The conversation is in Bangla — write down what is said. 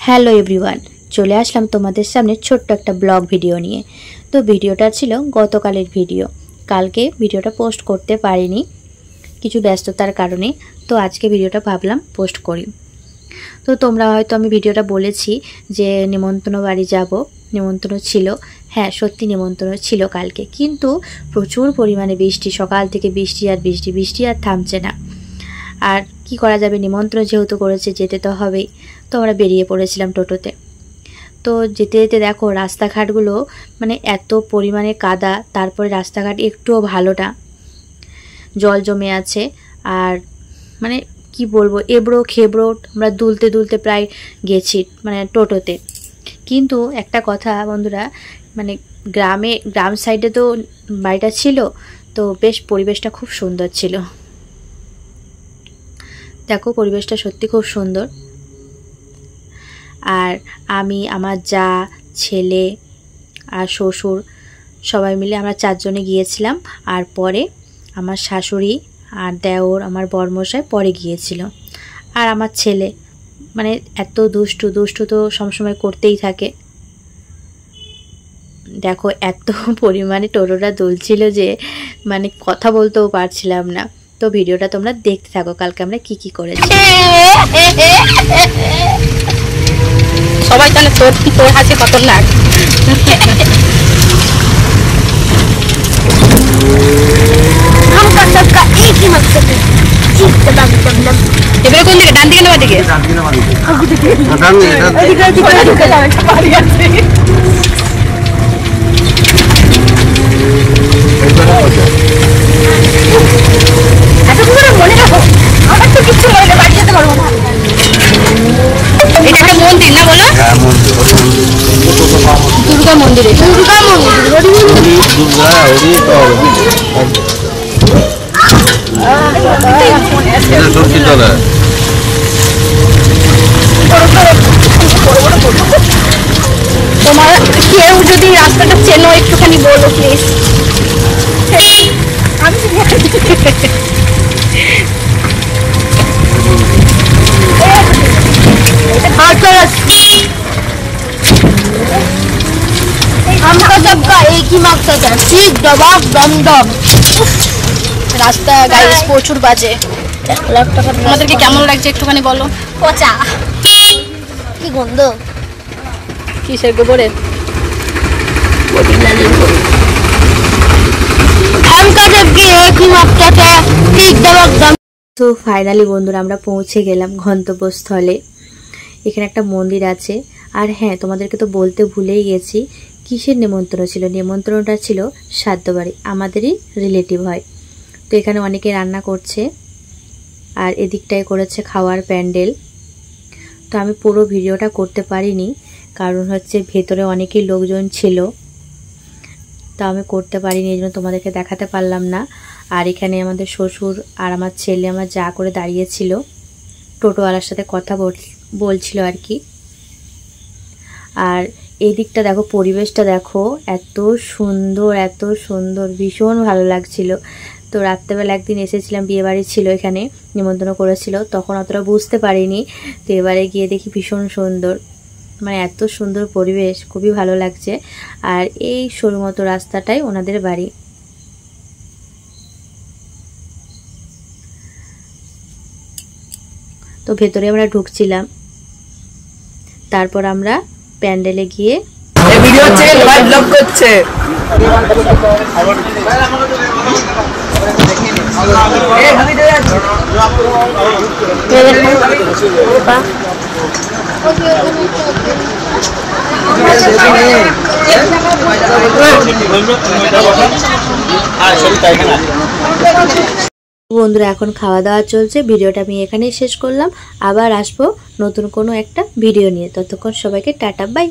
হ্যালো এভরিওয়ান, চলে আসলাম তোমাদের সামনে ছোট্ট একটা ব্লগ ভিডিও নিয়ে। তো ভিডিওটা ছিল গতকালের ভিডিও, কালকে ভিডিওটা পোস্ট করতে পারিনি কিছু ব্যস্ততার কারণে। তো আজকে ভিডিওটা ভাবলাম পোস্ট করি। তো তোমরা হয়তো আমি ভিডিওটা বলেছি যে নিমন্ত্রণ বাড়ি যাব, নিমন্ত্রণ ছিল। হ্যাঁ, সত্যি নিমন্ত্রণ ছিল কালকে, কিন্তু প্রচুর পরিমাণে বৃষ্টি, সকাল থেকে বৃষ্টি আর বৃষ্টি, বৃষ্টি আর থামছে না। আর কি করা যাবে, নিমন্ত্রণ যেহেতু করেছে যেতে তো হবেই। তো আমরা বেরিয়ে পড়েছিলাম টোটোতে। তো যেতে যেতে দেখো রাস্তাঘাটগুলো মানে এত পরিমাণে কাদা, তারপরে রাস্তাঘাট একটুও ভালো না, জল জমে আছে। আর মানে কি বলবো, এবড়ো খেবড়ো, আমরা দুলতে দুলতে প্রায় গেছি মানে টোটোতে। কিন্তু একটা কথা বন্ধুরা, মানে গ্রাম সাইডে তো বাড়িটা ছিল, তো বেশ পরিবেশটা খুব সুন্দর ছিল। দেখো পরিবেশটা সত্যি খুব সুন্দর। আর আমি, আমার যা, ছেলে আর শ্বশুর সবাই মিলে আমরা চারজনে গিয়েছিলাম। আর পরে আমার শাশুড়ি আর দেওর, আমার বরমশাই পরে গিয়েছিল। আর আমার ছেলে মানে এত দুষ্টু দুষ্টু তো সবসময় করতেই থাকে। দেখো এত পরিমাণে টোটোটা দুলছিল যে মানে কথা বলতেও পারছিলাম না। তো ভিডিওটা তোমরা দেখতে থাকো, কালকে আমরা কি কি করেছি। সবাই তাহলে তোর হাসি খতরনাক। এবারে কোন দিকে, ডান দিকে না বাদিকে? মনে রাখো, আমার তো কিছু হলে বাড়ি যেতে পারবো না। এটা একটা মন্দির না, বলো? দুর্গা মন্দির। দুর্গা তোমার কেউ যদি রাস্তাটা চেনো একটুখানি বলো প্লিজ। রাস্তা গাইস প্রচুর বাজে। আমাদেরকে কেমন লাগছে একটুখানি বলো। পচা, কি গন্ধ, কিসের গোবরের? তো ফাইনালি বন্ধুরা আমরা পৌঁছে গেলাম গন্তব্যস্থলে। এখানে একটা মন্দির আছে। আর হ্যাঁ, তোমাদেরকে তো বলতে ভুলেই গেছি কিসের নিমন্ত্রণ ছিল। নিমন্ত্রণটা ছিল শ্রাদ্ধ বাড়ি, আমাদেরই রিলেটিভ হয়। তো এখানে অনেকে রান্না করছে, আর এদিকটায় করেছে খাওয়ার প্যান্ডেল। তো আমি পুরো ভিডিওটা করতে পারিনি, কারণ হচ্ছে ভেতরে অনেকেই লোকজন ছিল, তা আমি করতে পারিনি, এই জন্য তোমাদেরকে দেখাতে পারলাম না। আর এখানে আমাদের শ্বশুর আর আমার ছেলে আমার যা করে দাঁড়িয়েছিল, টোটোওয়ালার সাথে কথা বলছিল আর কি। আর এই দিকটা দেখো, পরিবেশটা দেখো, এত সুন্দর এত সুন্দর, ভীষণ ভালো লাগছিল। তো রাত্রেবেলা একদিন এসেছিলাম, বিয়েবাড়ি ছিল এখানে, নিমন্ত্রণ করেছিল, তখন অতটা বুঝতে পারিনি। তো এবারে গিয়ে দেখি ভীষণ সুন্দর, মানে এত সুন্দর পরিবেশ, খুবই ভালো লাগছে। আর এই সরু মতো রাস্তাটাই ওনাদের বাড়ি। তো ভেতরে আমরা ঢুকছিলাম, তারপর আমরা প্যান্ডেলে গিয়ে ভিডিও হচ্ছে, লাইভ ব্লগ করছে। বন্ধুরা এখন খাওয়া দাওয়া চলছে, ভিডিওটা আমি এখানেই শেষ করলাম। আবার আসবো নতুন কোনো একটা ভিডিও নিয়ে, ততক্ষণ সবাইকে টাটা বাই।